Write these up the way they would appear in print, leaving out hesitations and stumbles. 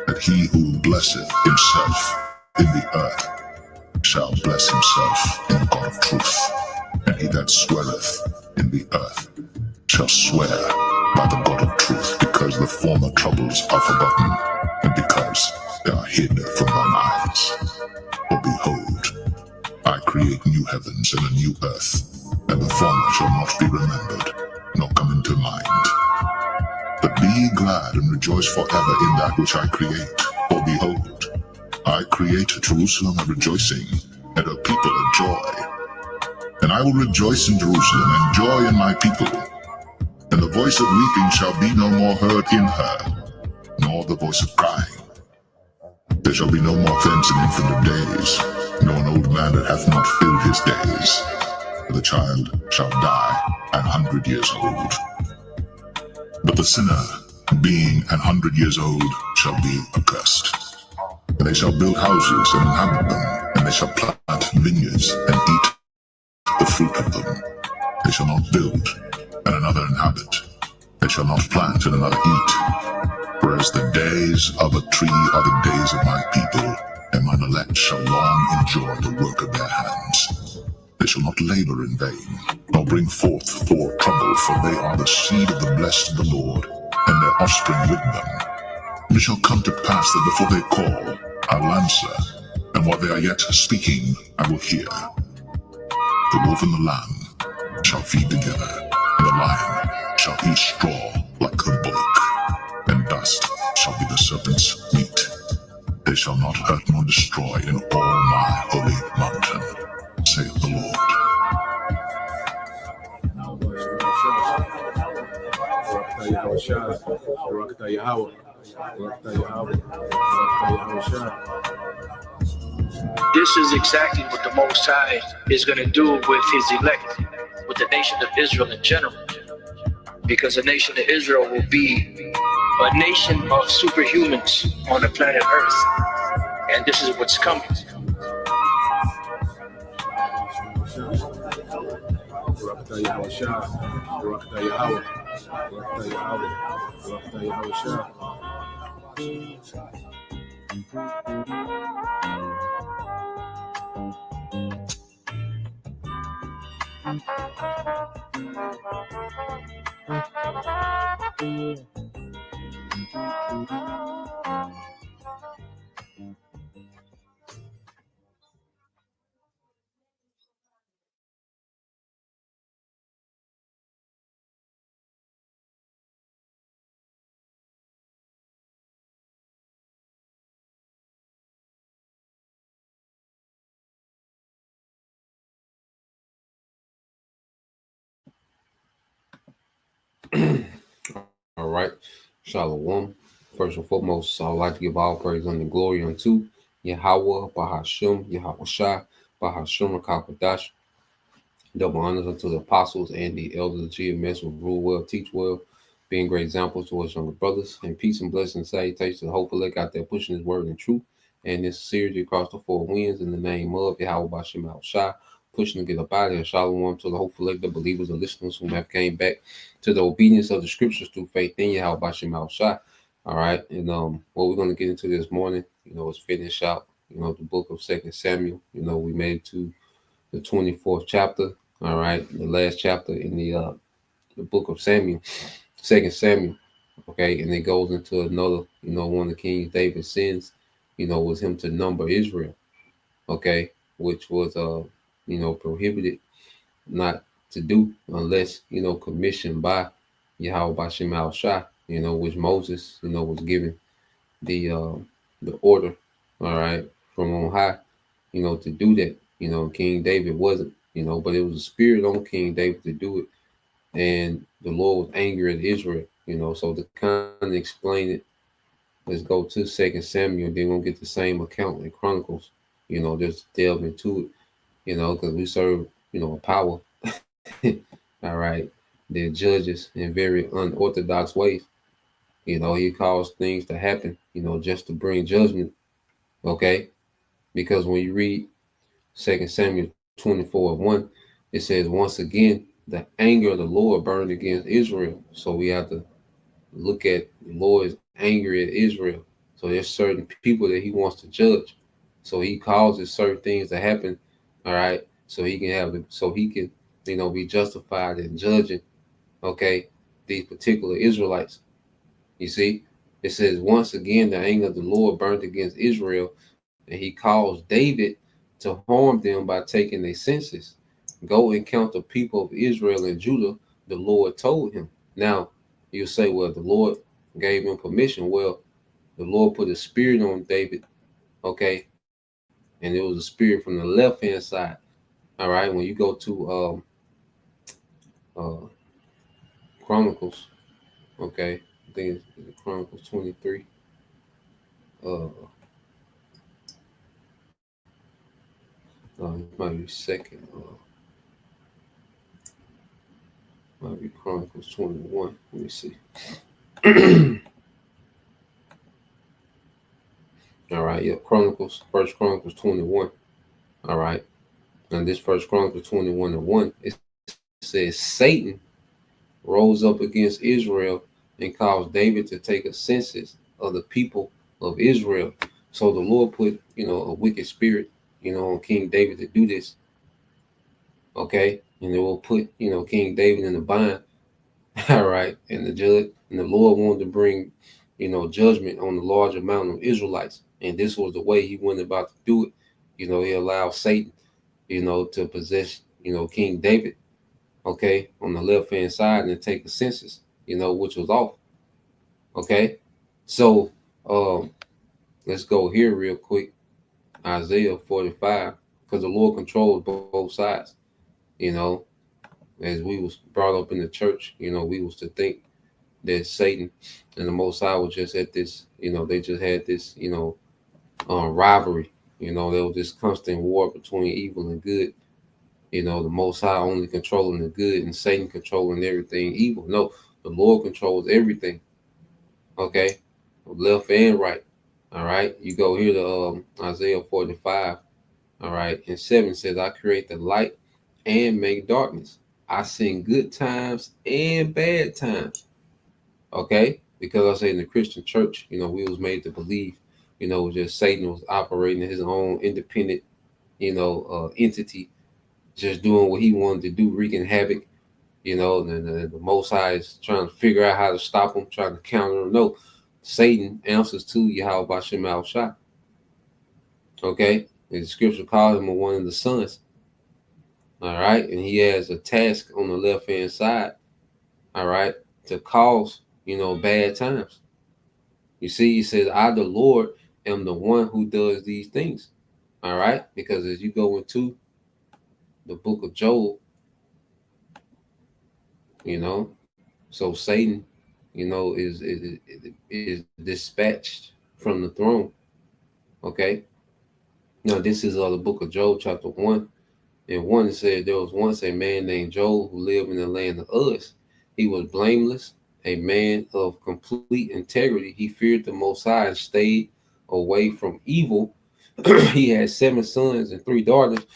That he who blesseth himself in the earth shall bless himself in the God of truth. And he that sweareth in the earth shall swear by the God of truth, because the former troubles are forgotten, and because they are hid from thine eyes. For behold, I create new heavens and a new earth, and the former shall not be remembered, nor come into mind. But be ye glad and rejoice forever in that which I create. For behold, I create Jerusalem a rejoicing, and her people a joy. And I will rejoice in Jerusalem, and joy in my people. And the voice of weeping shall be no more heard in her, nor the voice of crying. There shall be no more thence an infant of days, nor an old man that hath not filled his days. For the child shall die 100 years old. But the sinner, being 100 years old, shall be accursed. And they shall build houses and inhabit them, and they shall plant vineyards and eat the fruit of them. They shall not build, and another inhabit. They shall not plant, and another eat. Whereas the days of a tree are the days of my people, and mine elect shall long enjoy the work of their hands. They shall not labor in vain, nor bring forth for trouble, for they are the seed of the blessed of the Lord, and their offspring with them. And it shall come to pass that before they call, I will answer, and while they are yet speaking, I will hear. The wolf and the lamb shall feed together, and the lion shall eat straw like the bullock, and dust shall be the serpent's meat. They shall not hurt nor destroy in all my holy mountain, saith the Lord. This is exactly what the Most High is going to do with his elect, with the nation of Israel in general. Because the nation of Israel will be a nation of superhumans on the planet Earth. And this is what's coming. All right. Shalom. First and foremost, I would like to give all praise and glory unto Yahweh, Bahashim, Yahweh Shai, Bahashim, Rakakadash. Double honors unto the apostles and the elders of GMS who rule well, teach well, being great examples to us younger brothers. And peace and blessings and salutations to the hopeful elect out there pushing his word and truth. And this series across the four winds in the name of Yahweh Bahashim Yahweh Shai, pushing to get up out of here. Shalom to the hopeful elect, the believers, the listeners who have came back to the obedience of the scriptures through faith in Yahweh Bahashim Yahweh Shai. All right. And what we're going to get into this morning, is finish out, the book of 2 Samuel. We made it to the 24th chapter. All right, the last chapter in the book of Samuel, 2 Samuel. Okay, and it goes into another, one of King David's sins, was him to number Israel. Okay, which was prohibited not to do unless commissioned by Yahweh Bahashim Yahweh Shai, which Moses was given the order, all right, from on high, to do that. King David wasn't. But it was a spirit on King David to do it. And the Lord was angry at Israel, so to kind of explain it, let's go to 2 Samuel, then we'll get the same account in Chronicles, just delve into it, because we serve, a power, all right, that judges in very unorthodox ways. He caused things to happen, just to bring judgment, Okay, because when you read 2 Samuel 24:1, it says, once again, the anger of the Lord burned against Israel. So we have to look at the Lord's anger at Israel. So there's certain people that he wants to judge. So he causes certain things to happen, all right, so he can be justified in judging, okay, these particular Israelites. You see, it says, once again, the anger of the Lord burned against Israel, and he caused David to harm them by taking their census. Go and count the people of Israel and Judah, the Lord told him. Now, you say, well, the Lord gave him permission. Well, the Lord put a spirit on David, okay, and it was a spirit from the left hand side. All right, when you go to uh, Chronicles, okay, I think it's Chronicles 23. Uh, it might be second. Might be Chronicles 21. Let me see. All right, yeah, First Chronicles 21. All right, and this First Chronicles 21:1, it says Satan rose up against Israel and caused David to take a census of the people of Israel. So the Lord put, a wicked spirit, on King David to do this. Okay, and it will put, King David in the bind. All right, and the Lord wanted to bring, judgment on the large amount of Israelites, and this was the way he went about to do it. He allowed Satan, to possess, King David, okay, on the left hand side and take a census, which was off. Okay, so let's go here real quick. Isaiah 45, because the Lord controls both sides. You know, as we was brought up in the church, we was to think that Satan and the Most High was just at this, they just had this, rivalry. There was this constant war between evil and good. The Most High only controlling the good and Satan controlling everything evil. No, the Lord controls everything. Okay, left and right. All right, you go here to Isaiah 45. All right, and 7 says, I create the light and make darkness. I send good times and bad times. Okay, because I say in the Christian church, we was made to believe, just Satan was operating his own independent, entity, just doing what he wanted to do, wreaking havoc. And the Most High is trying to figure out how to stop him, trying to counter him. No, Satan answers to Yahweh Bashem Al Shah. Okay, and the scripture calls him one of the sons. All right, and he has a task on the left hand side. All right, to cause bad times. You see, he says, I, the Lord, am the one who does these things. All right, because as you go into the book of Job, so Satan, is dispatched from the throne. Okay. Now this is the book of Job, chapter 1. And 1 said there was once a man named Job who lived in the land of Uz. He was blameless, a man of complete integrity. He feared the Most High and stayed away from evil. He had 7 sons and 3 daughters.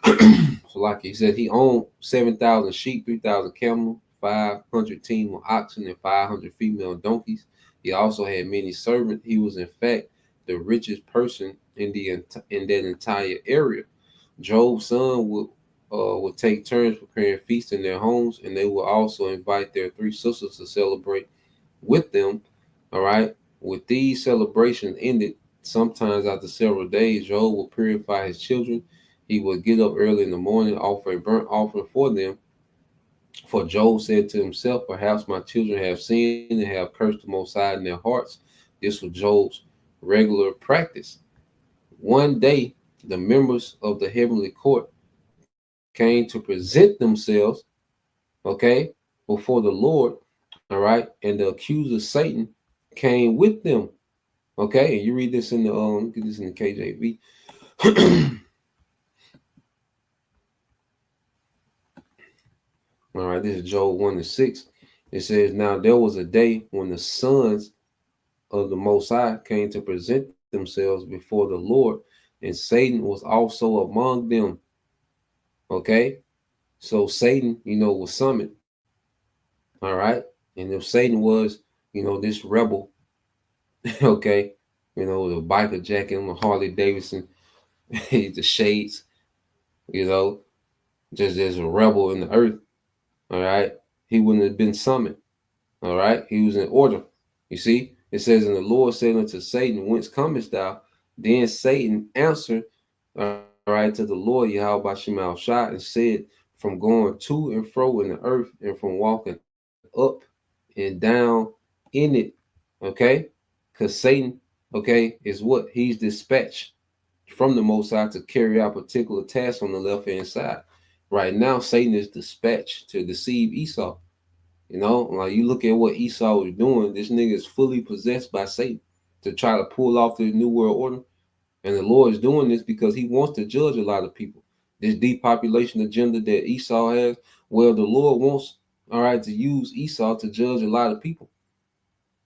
So like he said, he owned 7,000 sheep, 3,000 camels, 500 team of oxen, and 500 female donkeys. He also had many servants. He was in fact the richest person in that entire area. Job's son would take turns preparing feasts in their homes, and they would also invite their 3 sisters to celebrate with them. All right. With these celebrations ended, sometimes after several days, Job would purify his children. He would get up early in the morning, offer a burnt offering for them. For Job said to himself, perhaps my children have sinned and have cursed the Most High in their hearts. This was Job's regular practice. One day, the members of the heavenly court came to present themselves, okay, before the Lord, all right, and the accuser Satan came with them, okay, and you read this in the get this in the KJV. All right, this is Job 1-6. It says, now there was a day when the sons of the Most High came to present themselves before the Lord, and Satan was also among them. Okay, so Satan, was summoned. All right, and if Satan was, this rebel, okay, the biker jacket on the Harley Davidson, the shades, you know, just as a rebel in the earth. All right, he wouldn't have been summoned. All right, he was in order. You see, it says, and the Lord said unto Satan, whence comest thou? Then Satan answered, all right, to the Lord Yahweh Bashemal Shah, and said, from going to and fro in the earth, and from walking up and down in it. Okay, because Satan, okay, is what he's dispatched from the Most High to carry out particular tasks on the left hand side. Right now, Satan is dispatched to deceive Esau. Like you look at what Esau was doing, this nigga is fully possessed by Satan to try to pull off the New World Order. And the Lord is doing this because he wants to judge a lot of people. This depopulation agenda that Esau has, well, the Lord wants, all right, to use Esau to judge a lot of people.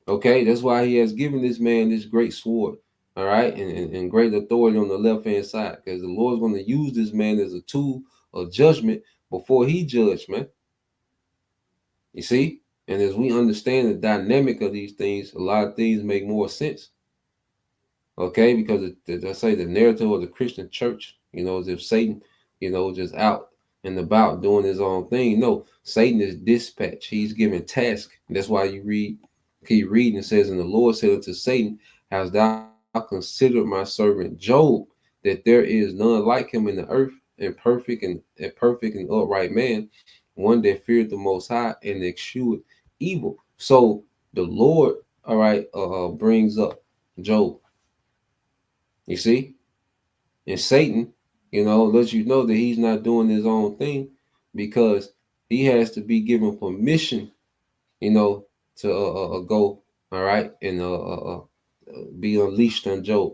Okay, that's why he has given this man this great sword, all right, and great authority on the left-hand side, because the Lord's going to use this man as a tool of judgment before he judged, man. You see? And as we understand the dynamic of these things, a lot of things make more sense. Okay, because I say the narrative of the Christian church, as if Satan, just out and about doing his own thing. No, Satan is dispatched. He's given task. That's why you keep reading. It says, and the Lord said unto Satan, hast thou considered my servant Job, that there is none like him in the earth, and perfect and upright man, one that feared the Most High and eschewed evil. So the Lord, all right, brings up Job. You see? And Satan, lets you know that he's not doing his own thing, because he has to be given permission, to go, all right, and be unleashed on Job.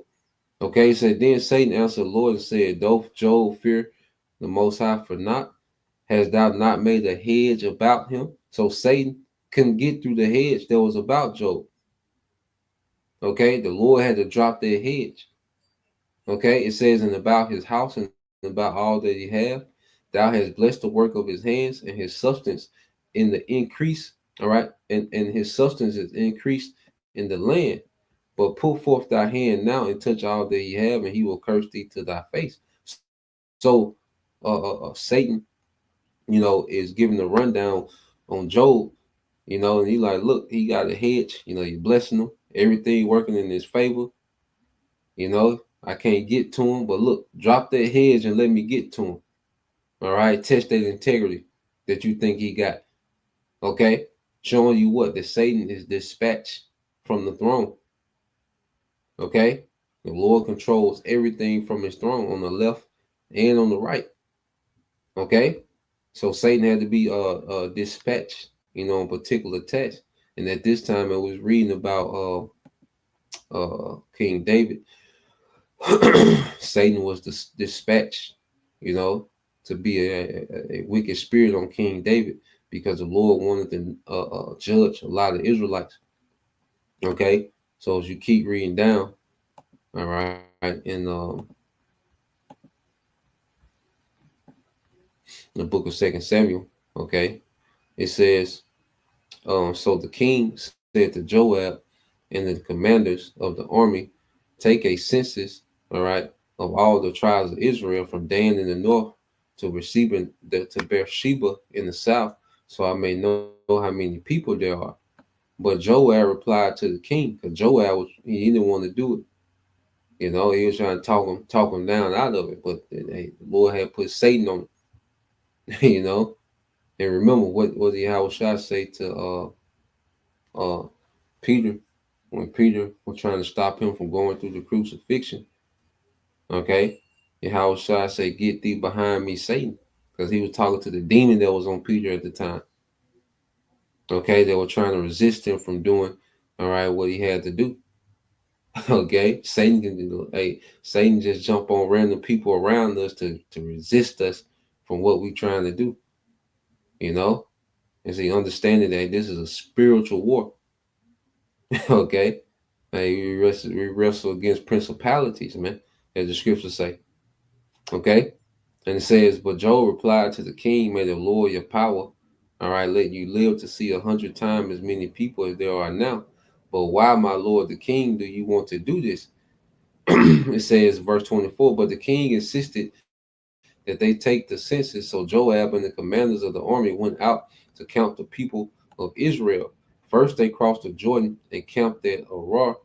Okay, so then Satan answered the Lord and said, doth Job fear the Most High for naught? Hast thou not made a hedge about him? So Satan couldn't get through the hedge that was about Job. Okay, the Lord had to drop that hedge. Okay, it says, and about his house and about all that he have, thou hast blessed the work of his hands, and his substance in the increase, all right, and his substance is increased in the land. But put forth thy hand now and touch all that he have, and he will curse thee to thy face. So Satan, is giving the rundown on Job, and he like, look, he got a hedge, you're blessing him, everything working in his favor, I can't get to him, but look, drop that hedge and let me get to him. All right, test that integrity that you think he got. Okay, showing you what, that Satan is dispatched from the throne. Okay, the Lord controls everything from his throne on the left and on the right. Okay, so Satan had to be dispatched, on particular tests. And at this time, I was reading about King David. Satan was dispatched, to be a wicked spirit on King David, because the Lord wanted to judge a lot of Israelites. Okay, so as you keep reading down, all right, in the book of 2 Samuel, okay, it says, so the king said to Joab and the commanders of the army, take a census, all right, of all the tribes of Israel from Dan in the north to Beersheba in the south, so I may know how many people there are. But Joab replied to the king, because Joab he didn't want to do it. He was trying to talk him down out of it, but the Lord had put Satan on it, And remember what did Yahushua say to Peter, when Peter was trying to stop him from going through the crucifixion? Okay, Yahushua said, get thee behind me, Satan, because he was talking to the demon that was on Peter at the time. Okay, they were trying to resist him from doing, all right, what he had to do. Okay, Satan can do. Hey, Satan just jump on random people around us to resist us from what we're trying to do. And so understanding that this is a spiritual war. Okay, Hey, we wrestle against principalities, man, as the scriptures say. Okay? And it says, but Job replied to the king, may the Lord your power, all right, let you live to see 100 times as many people as there are now. But why, my Lord the king, do you want to do this? It says, verse 24, but the king insisted that they take the census. So Joab and the commanders of the army went out to count the people of Israel. First, they crossed the Jordan and camped at Arar,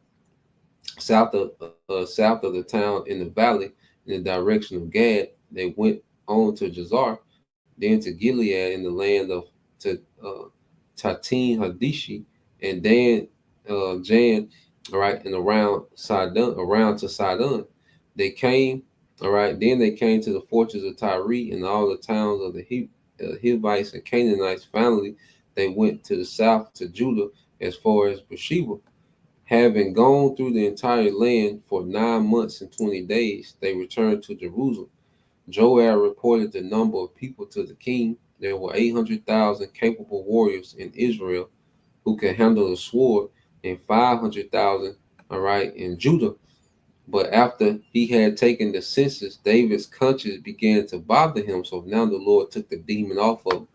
south of the town in the valley, in the direction of Gad. They went on to Jazar, then to Gilead in the land of to, uh, Tatin Hadishi, and then Jan, all right, and around to Sidon. They came, all right, then they came to the fortress of Tyre and all the towns of the Hivites and Canaanites. Finally, they went to the south to Judah as far as Beersheba. Having gone through the entire land for 9 months and 20 days, they returned to Jerusalem. Joab reported the number of people to the king. There were 800,000 capable warriors in Israel who could handle the sword, and 500,000, all right, in Judah. But after he had taken the census, David's conscience began to bother him. So now the Lord took the demon off of him.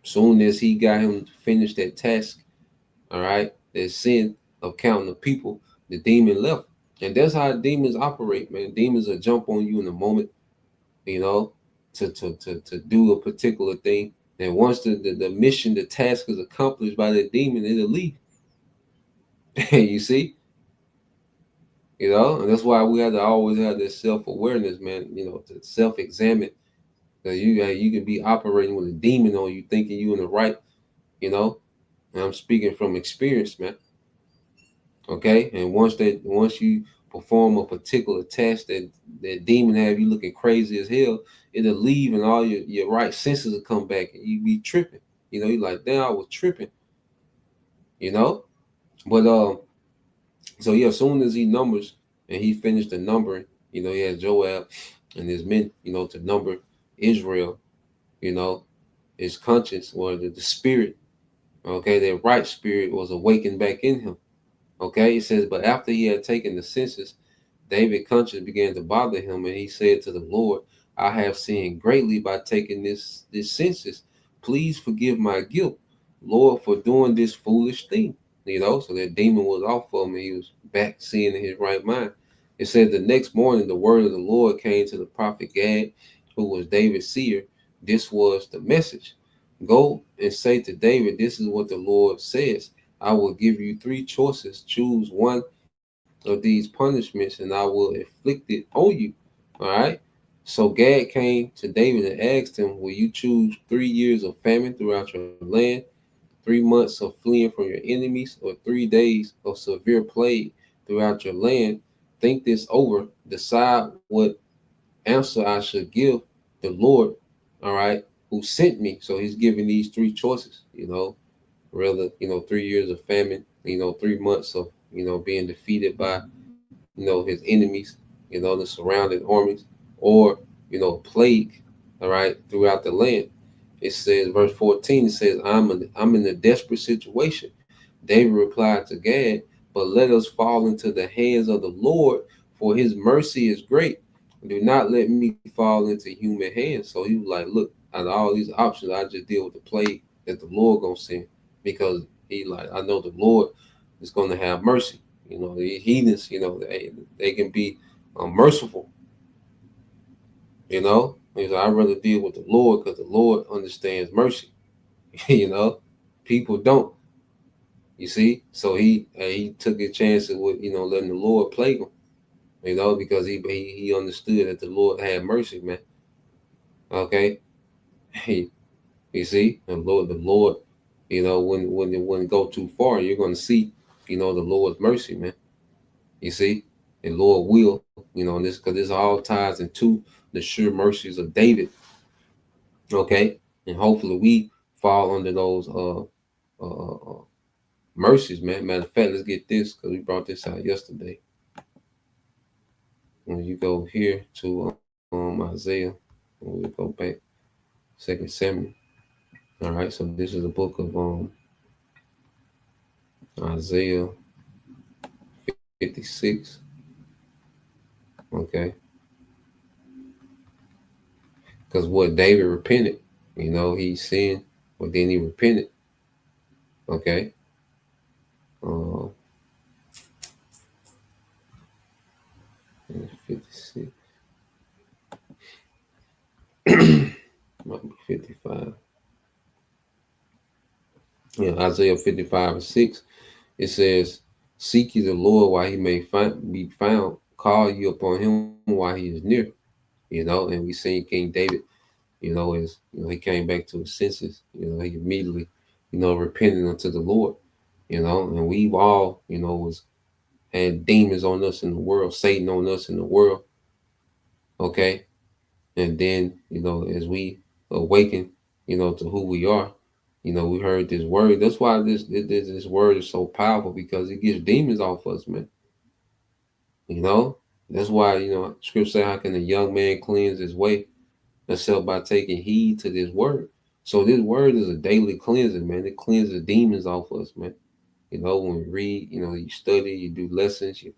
Soon as he got him to finish that task, all right, that sin of counting the people, the demon left. And that's how demons operate, man. Demons will jump on you in a moment, you know, to do a particular thing. And once the mission, the task is accomplished by the demon, it'll leave. You see? You know, and that's why we have to always have this self-awareness, man, you know, to self-examine. Because you can be operating with a demon on you, thinking you in the right, you know. And I'm speaking from experience, man. Okay. And once you perform a particular task that demon have you looking crazy as hell, it'll leave and all your right senses will come back and you be tripping. You know, you're like, damn, I was tripping, you know? But so yeah, as soon as he numbers and he finished the numbering, you know, he had Joab and his men, you know, to number Israel, you know, his conscience or the spirit, okay, that right spirit was awakened back in him. Okay, it says, but after he had taken the census, David's conscience began to bother him, and he said to the Lord, I have sinned greatly by taking this census. Please forgive my guilt, Lord, for doing this foolish thing. You know, so that demon was off of him, and he was back seeing in his right mind. It said the next morning, the word of the Lord came to the prophet Gad, who was David's seer. This was the message. Go and say to David, this is what the Lord says. I will give you three choices. Choose one of these punishments, and I will inflict it on you. All right. So Gad came to David and asked him, will you choose 3 years of famine throughout your land, 3 months of fleeing from your enemies, or 3 days of severe plague throughout your land? Think this over. Decide what answer I should give the Lord, all right, who sent me. So he's giving these three choices, you know, rather, 3 years of famine, 3 months of, being defeated by, his enemies, the surrounding armies, or, plague, all right, throughout the land. It says, verse 14, it says, I'm in a desperate situation. David replied to Gad, but let us fall into the hands of the Lord, for his mercy is great. Do not let me fall into human hands. So he was like, look, out of all these options, I just deal with the plague that the Lord gonna send, because he like, I know the Lord is gonna have mercy. The heathens, they can be merciful. I'd rather deal with the Lord because the Lord understands mercy. People don't. You see, so he took his chances with letting the Lord plague him. Because he understood that the Lord had mercy, man. Okay, you see, the Lord, when it wouldn't go too far, you're gonna see, the Lord's mercy, man. You see, and Lord will, and this because this all ties into the sure mercies of David. Okay, and hopefully we fall under those mercies, man. Matter of fact, let's get this because we brought this out yesterday. When you go here to Isaiah, we go back, 2 Samuel. All right, so this is the book of Isaiah 56. Okay. Because what David repented, he sinned, but then he repented. Okay. Uh, 56. Might be 55. Yeah, Isaiah 55 and 6. It says, "Seek ye the Lord while he may be found. Call you upon him while he is near." And we seen King David, as he came back to his senses. He immediately, repented unto the Lord. And we've all, was had demons on us in the world, Satan on us in the world. Okay. And then, as we awaken, to who we are, we heard this word. That's why this word is so powerful, because it gets demons off us, man. That's why, scripture say, how can a young man cleanse his way except by taking heed to this word? So this word is a daily cleansing, man. It cleanses demons off us, man. When we read, you study, you do lessons, you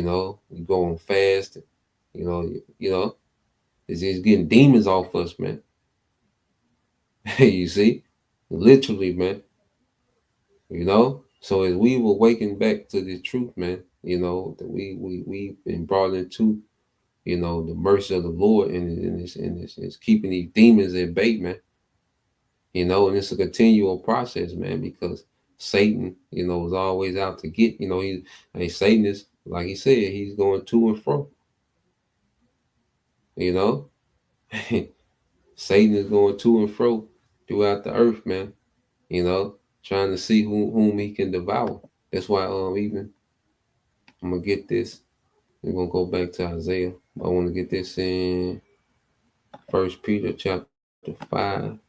go on fast, it's just getting demons off us, man. You see, literally, man. So as we awaken back to the truth, man, that we've been brought into, the mercy of the Lord, and it's keeping these demons at bay, man. And it's a continual process, man, because Satan, is always out to get, Satan is, like he said, he's going to and fro. Satan is going to and fro throughout the earth, man. Trying to see whom he can devour. That's why even I'm gonna get this. We're gonna go back to Isaiah. I want to get this in First Peter chapter 5.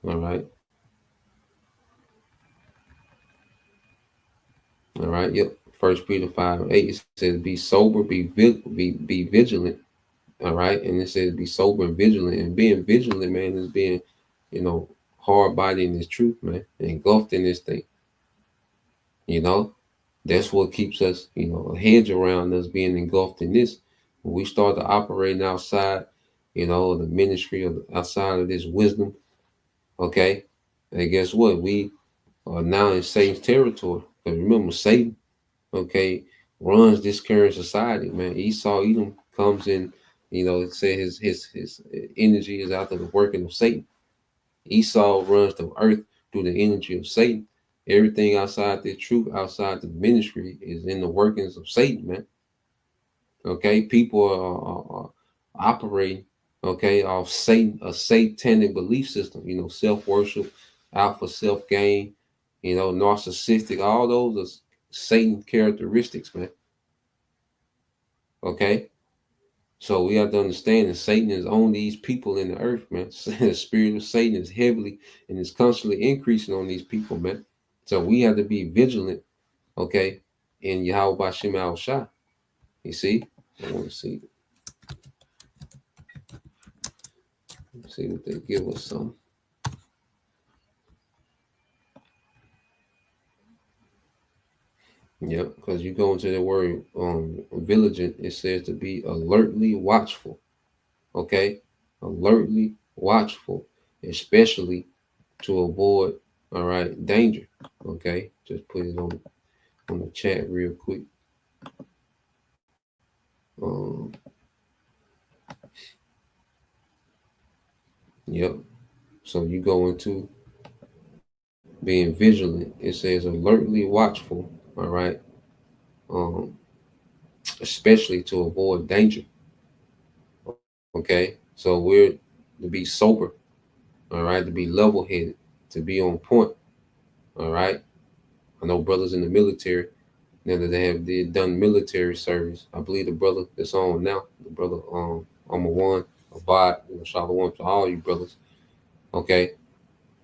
All right. All right. Yep. First Peter 5 and 8. It says, "Be sober, be vigilant." All right. And it says, "Be sober and vigilant." And being vigilant, man, is being, hard body in this truth, man, engulfed in this thing. That's what keeps us, a hedge around us being engulfed in this. When we start to operating outside, the ministry of outside of this wisdom, okay, and guess what? We are now in Satan's territory. Because remember, Satan, okay, runs this current society, man. Edom comes in, it says his energy is out of the working of Satan. Esau runs the earth through the energy of Satan. Everything outside the truth, outside the ministry, is in the workings of Satan, man. Okay, people are operating, okay, off Satan, a satanic belief system. Self-worship, out for self-gain, narcissistic. All those are Satan characteristics, man. Okay, so we have to understand that Satan is on these people in the earth, man. The spirit of Satan is heavily and is constantly increasing on these people, man. So we have to be vigilant, okay, in Yahweh Bashem Al Shah. You see? I want to see. Let's see what they give us some. Yep, because you go into the word vigilant, it says to be alertly watchful. Okay? Alertly watchful, especially to avoid, all right, danger. Okay? Just put it on the chat real quick. Yep. So you go into being vigilant. It says alertly watchful. All right. Especially to avoid danger. Okay. So we're to be sober. All right. To be level-headed. To be on point. All right. I know brothers in the military, now that they done military service. I believe the brother that's on now, the brother One Abad, Shalom to all you brothers. Okay.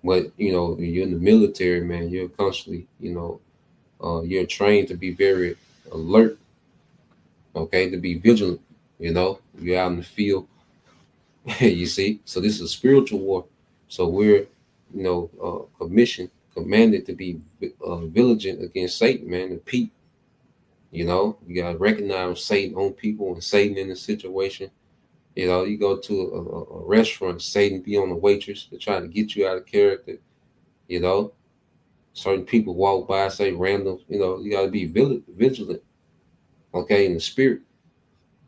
But you're in the military, man, you're constantly, you're trained to be very alert, okay, to be vigilant. You're out in the field. You see, so this is a spiritual war. So we're, commanded to be vigilant against Satan, man, to peep, You know, you gotta recognize Satan on people and Satan in the situation. You know, you go to a restaurant, Satan be on the waitress to try to get you out of character. You know, certain people walk by, say random. You know, you gotta be vigilant. Okay, in the spirit.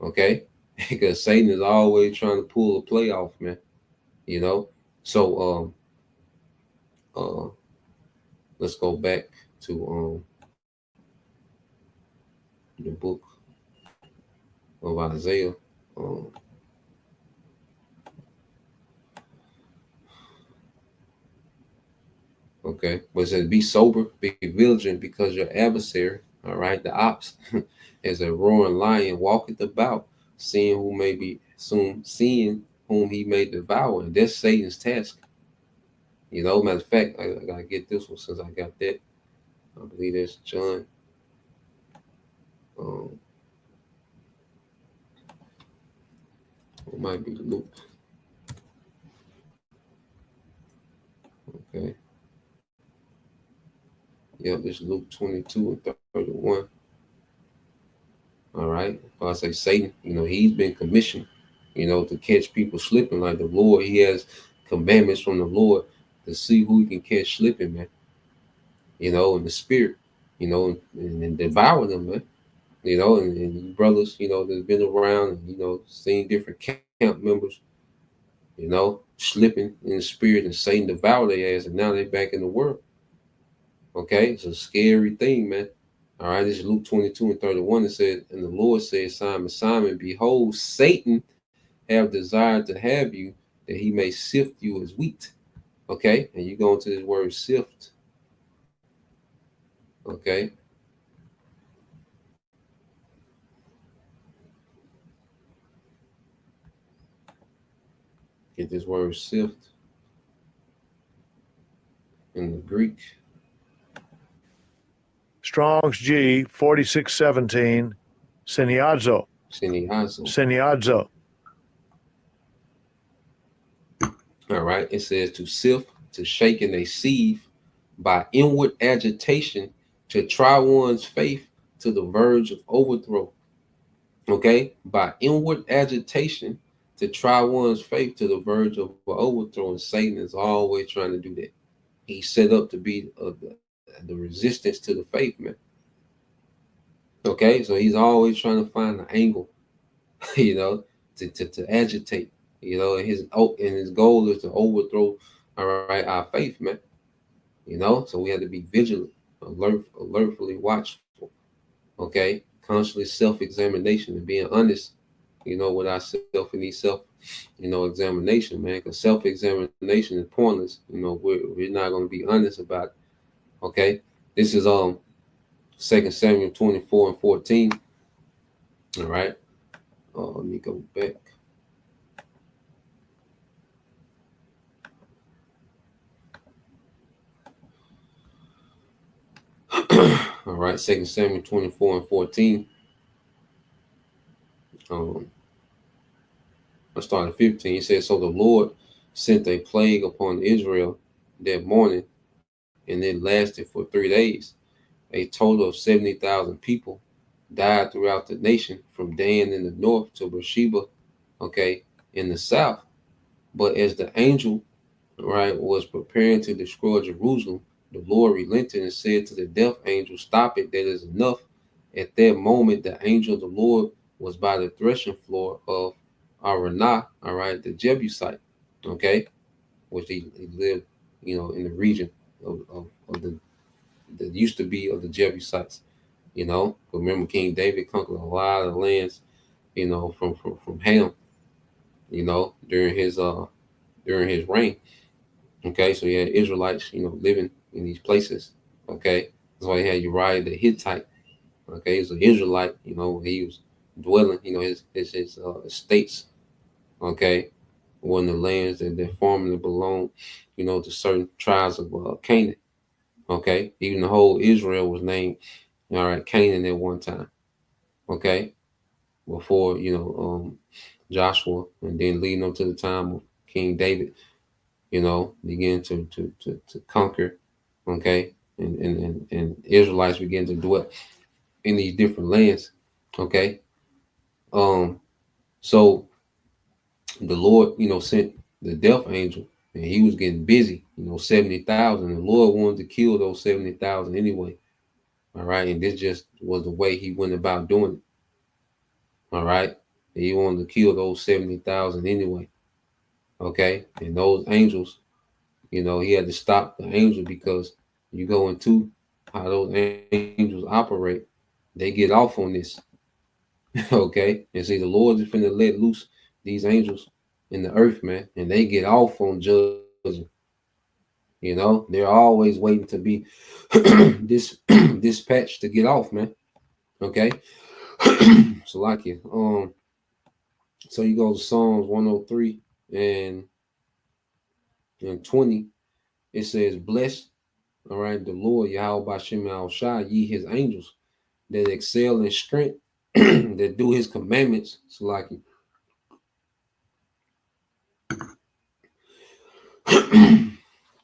Okay, because Satan is always trying to pull a play off, man. You know, so let's go back to the book of Isaiah. Um, okay, but it says, "Be sober, be vigilant, because your adversary, all right, the ops, as a roaring lion, walketh about, seeing whom he may devour." And that's Satan's task. You know, matter of fact, I gotta get this one since I got that. I believe that's John. Um, it might be Luke. Okay. Yep, it's Luke 22 and 31. All right. If I say Satan, you know, he's been commissioned, you know, to catch people slipping like the Lord. He has commandments from the Lord to see who he can catch slipping, man. You know, in the spirit, you know, and devour them, man. You know, and brothers, you know, that's been around and, you know, seen different camp members, you know, slipping in the spirit and Satan devour their ass, and now they're back in the world. Okay, it's a scary thing, man. All right, this is Luke 22 and 31. It says, "And the Lord said, Simon, Simon, behold, Satan have desired to have you, that he may sift you as wheat." Okay, and you go into this word sift. Okay, get this word sift in the Greek. Strong's G 4617, Siniadzo. Siniazo. Siniadzo. All right, it says to sift, to shake in a sieve by inward agitation, to try one's faith to the verge of overthrow. Okay, by inward agitation, to try one's faith to the verge of overthrow. And Satan is always trying to do that. He's set up to be the resistance to the faith, man. Okay, so he's always trying to find an angle, you know, to agitate, you know, and his goal is to overthrow, all right, our faith, man. You know, so we have to be vigilant, alertfully watchful. Okay, constantly self-examination and being honest, you know, with ourselves and these examination, man. Because self-examination is pointless. You know, we're not going to be honest about it. Okay, this is 2 Samuel 24 and 14. All right, let me go back. All right, 2 Samuel 24 and 14. Let's start at 15. It says, "So the Lord sent a plague upon Israel that morning, and it lasted for 3 days. A total of 70,000 people died throughout the nation, from Dan in the north to Beersheba, okay, in the south. But as the angel, right, was preparing to destroy Jerusalem, the Lord relented and said to the death angel, 'Stop it, that is enough.' At that moment, the angel of the Lord was by the threshing floor of Aranah, all right, the Jebusite, okay, which he lived, you know, in the region of the that used to be of the Jebusites, you know. Remember, King David conquered a lot of lands, you know, from Ham, you know, during his reign. Okay, so he had Israelites, you know, living in these places. Okay, that's why he had Uriah the Hittite. Okay, he was an Israelite, you know, he was dwelling, you know, his estates. Okay, were in the lands that formerly belonged, you know, to certain tribes of Canaan. Okay, even the whole Israel was named, all right, Canaan at one time. Okay, before, you know, Joshua, and then leading up to the time of King David, you know, began to conquer. Okay, and Israelites began to dwell. in these different lands. Okay. So the Lord, sent the death angel, and he was getting busy, 70,000. The Lord wanted to kill those 70,000 anyway. All right. And this just was the way he went about doing it. All right. He wanted to kill those 70,000 anyway. Okay. And those angels, he had to stop the angel, because you go into how those angels operate, they get off on this. Okay. And see, the Lord is finna let loose these angels in the earth, man, and they get off on judging. They're always waiting to be this dispatched to get off, man. Okay. So like it. So you go to Psalms 103 and 20. It says, "Bless, all right, the Lord Yahweh Bashem Al Shai, ye his angels that excel in strength, that do his commandments." So like it.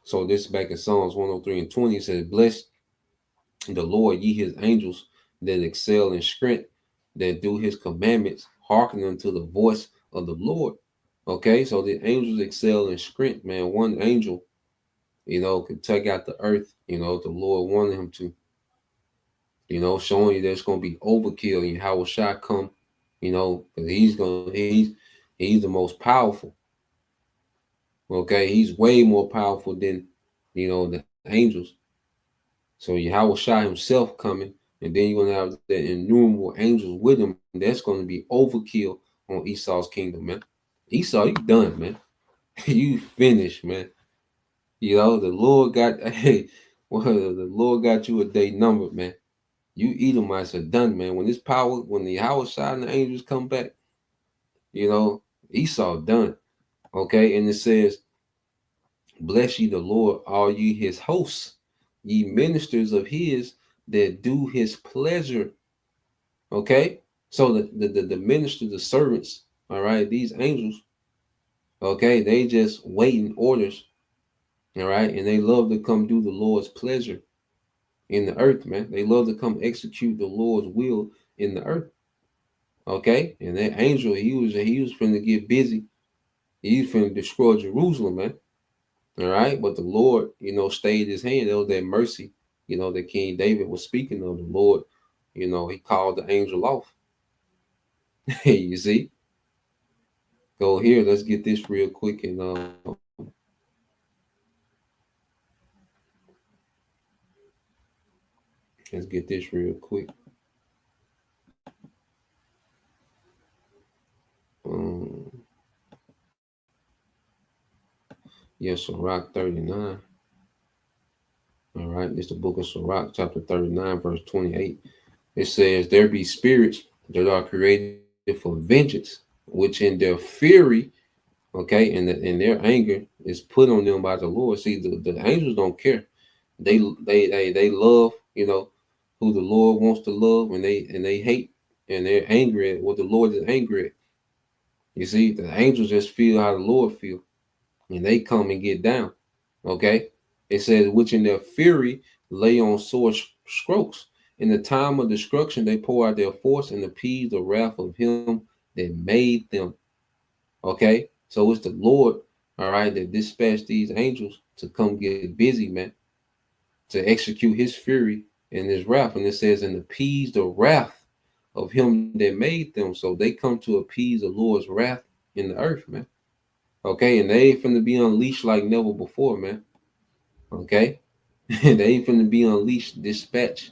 So this back in Psalms 103 and 20, it says, "Bless the Lord, ye his angels that excel in strength, that do his commandments, hearken unto the voice of the Lord." Okay, so the angels excel in strength, man. One angel, could take out the earth, the Lord wanted him to, showing you there's going to be overkill, and how will Shai come, because he's the most powerful. Okay, he's way more powerful than, the angels. So Yahweh Shai himself coming, and then you're going to have the innumerable angels with him. That's going to be overkill on Esau's kingdom, man. Esau, you done, man. You finished, man. The Lord got, the Lord got you a day numbered, man. You Edomites are done, man. When the Yahweh Shai and the angels come back, Esau done. Okay, and it says, "Bless ye the Lord, all ye his hosts, ye ministers of his that do his pleasure." Okay, so the ministers, the servants, all right, these angels, okay, they just waiting orders, all right, and they love to come do the Lord's pleasure in the earth, man. They love to come execute the Lord's will in the earth. Okay, and that angel, he was finna get busy. He was finna destroy Jerusalem, man. All right, but the Lord, stayed his hand. That was that mercy, that King David was speaking of. The Lord, he called the angel off. You see? Go here. Let's get this real quick, and let's get this real quick. Yes, Sirach 39. All right, it's the book of Sirach, chapter 39, verse 28. It says, "There be spirits that are created for vengeance, which in their fury," okay, and in their anger is put on them by the Lord. See, the angels don't care. They love, who the Lord wants to love, and they hate, and they're angry at what the Lord is angry at. You see, the angels just feel how the Lord feel, and they come and get down. Okay, it says, "Which in their fury lay on sore strokes. In the time of destruction, they pour out their force and appease the wrath of him that made them." Okay, so it's the Lord, all right, that dispatched these angels to come get busy, man, to execute his fury and his wrath. And it says, "And appease the wrath of him that made them." So they come to appease the Lord's wrath in the earth, man. Okay, and they ain't finna be unleashed like never before, man. Okay, they ain't finna be unleashed, dispatched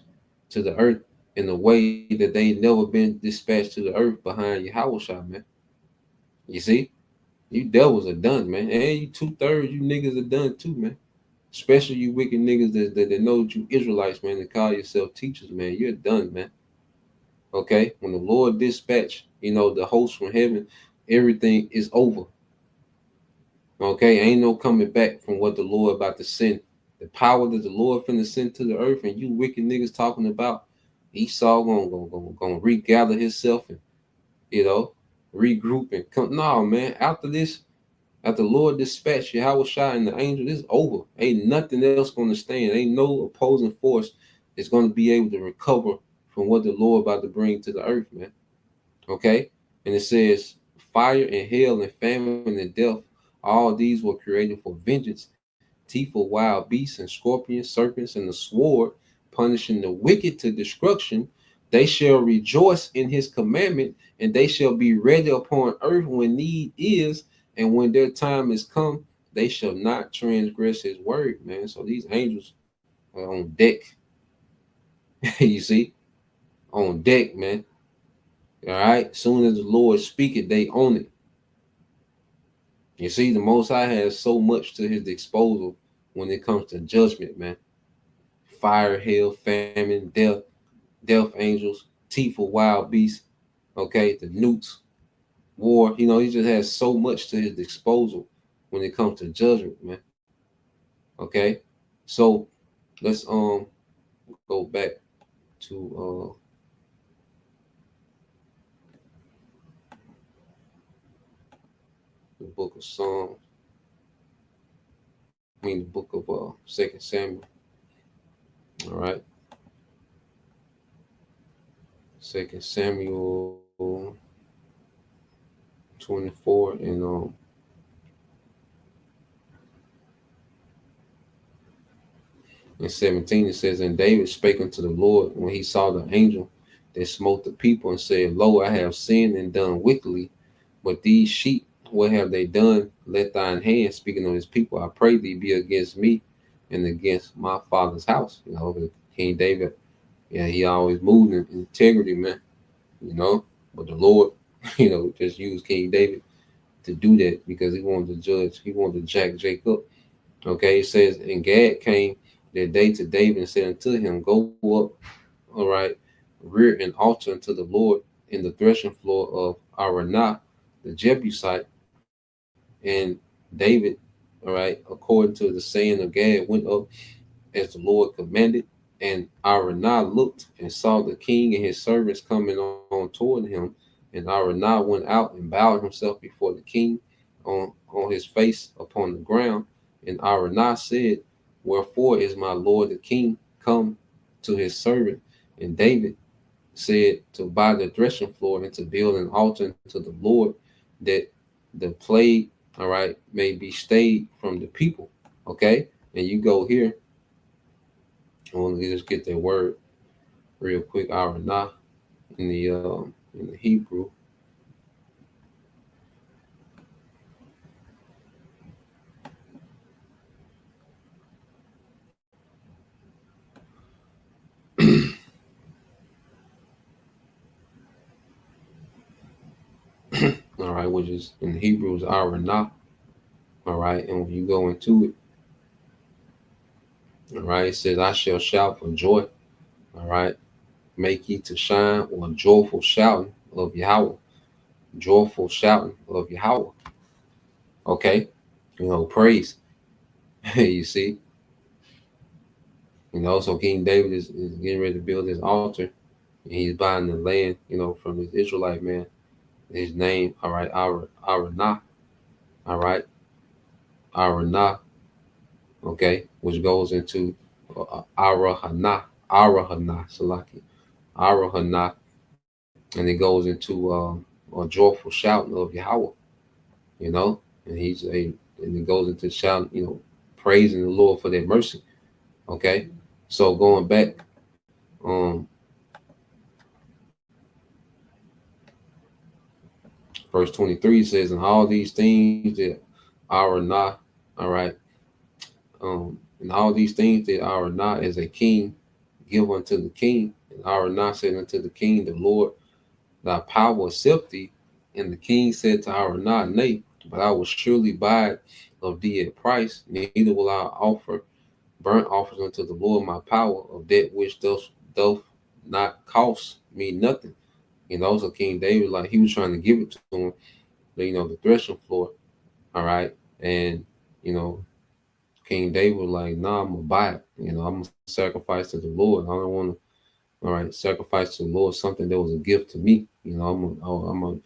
to the earth in a way that they ain't never been dispatched to the earth behind Yahweh Shai, man. You see, you devils are done, man, and you 2/3 you niggas are done too, man. Especially you wicked niggas that know that you Israelites, man, that call yourself teachers, man. You're done, man. Okay, when the Lord dispatch, the host from heaven, everything is over. Okay, ain't no coming back from what the Lord about to send. The power that the Lord finna send to the earth, and you wicked niggas talking about Esau gonna regather himself and regroup and come. No, man. After this, after the Lord dispatch Yahweh Shai and the angel, it's over. Ain't nothing else gonna stand. Ain't no opposing force that's gonna be able to recover from what the Lord about to bring to the earth, man. Okay? And it says, fire and hail and famine and death, all these were created for vengeance. Teeth of wild beasts and scorpions, serpents, and the sword, punishing the wicked to destruction. They shall rejoice in his commandment, and they shall be ready upon earth when need is, and when their time is come, they shall not transgress his word, man. So these angels are on deck. You see, on deck, man. All right. Soon as the Lord speak it, they own it. You see, the Most High has so much to his disposal when it comes to judgment, man. Fire, hail, famine, death angels, teeth of wild beasts, okay, the newts, war. You know, he just has so much to his disposal when it comes to judgment, man. Okay, so let's go back to the book of Psalms. I mean, the book of 2 Samuel. All right. 2 Samuel 24 and 17 it says, and David spake unto the Lord when he saw the angel that smote the people and said, lo, I have sinned and done wickedly, but these sheep, what have they done? Let thine hand, speaking of his people, I pray thee, be against me and against my father's house. You know, King David, yeah, he always moved in integrity, man. You know, but the Lord, you know, just used King David to do that because he wanted to judge. He wanted to jack Jacob. Okay, it says, and Gad came that day to David and said unto him, go up, all right, rear an altar unto the Lord in the threshing floor of Aranah, the Jebusite. And David, all right, according to the saying of Gad, went up as the Lord commanded. And Aranah looked and saw the king and his servants coming on toward him. And Aranah went out and bowed himself before the king on his face upon the ground. And Aranah said, wherefore is my lord the king come to his servant? And David said, to buy the threshing floor and to build an altar to the Lord, that the plague, all right, may be stayed from the people. Okay, and you go here. I want to just get that word real quick. Aranah in the Hebrew. All right, which is in the Hebrew is Aranah. All right, and when you go into it, all right, it says, I shall shout for joy. All right, make ye to shine, or joyful shouting of Yahweh. Joyful shouting of Yahweh. Okay, you know, praise. You see, you know, so King David is getting ready to build his altar, and he's buying the land, you know, from this Israelite man. His name, all right, Aranah, all right, Aranah, okay, which goes into Arahanah, Salaki, Arahanah, and it goes into a joyful shouting of Yahweh, you know, and and it goes into shouting, you know, praising the Lord for their mercy, okay. So going back, verse 23 says, and all these things that Aranah, all right, and all these things that Aranah as a king give unto the king. And Aranah said unto the king, the Lord, thy power accept thee. And the king said to Aranah, nay, but I will surely buy it of thee at price, neither will I offer burnt offerings unto the Lord my power of that which doth not cost me nothing. You know, so King David, like he was trying to give it to him, you know, the threshing floor. All right. And, you know, King David was like, nah, I'm gonna buy it. You know, I'm gonna sacrifice to the Lord. I don't want to, all right, sacrifice to the Lord something that was a gift to me. You know,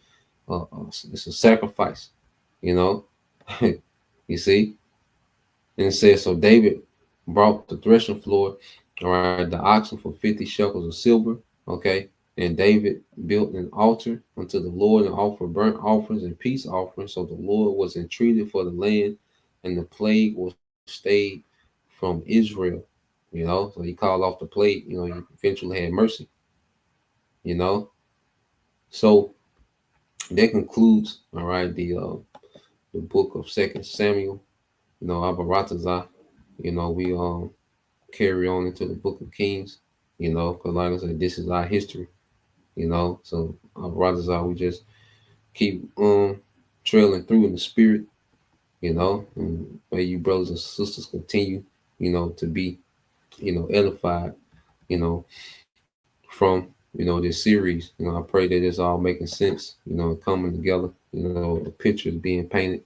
it's a sacrifice. You know, you see. And it says, so David brought the threshing floor, all right, the oxen for 50 shekels of silver, Okay. And David built an altar unto the Lord and offered burnt offerings and peace offerings. So the Lord was entreated for the land, and the plague was stayed from Israel. So he called off the plague. He eventually had mercy. You know, so that concludes, all right, the book of Second Samuel. Abaratazah. We carry on into the book of Kings. Because like I said, this is our history. So Abaratazah, we just keep trailing through in the spirit. And may you brothers and sisters continue, to be, edified, from this series. I pray that it's all making sense, coming together, the pictures being painted,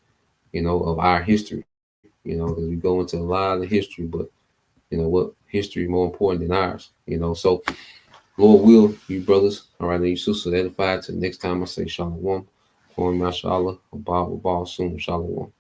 of our history, because we go into a lot of history, but what history more important than ours, so Lord will, you brothers, all right, and you sisters edified. Till next time I say shalom, Mashallah, Abba, soon, shalom.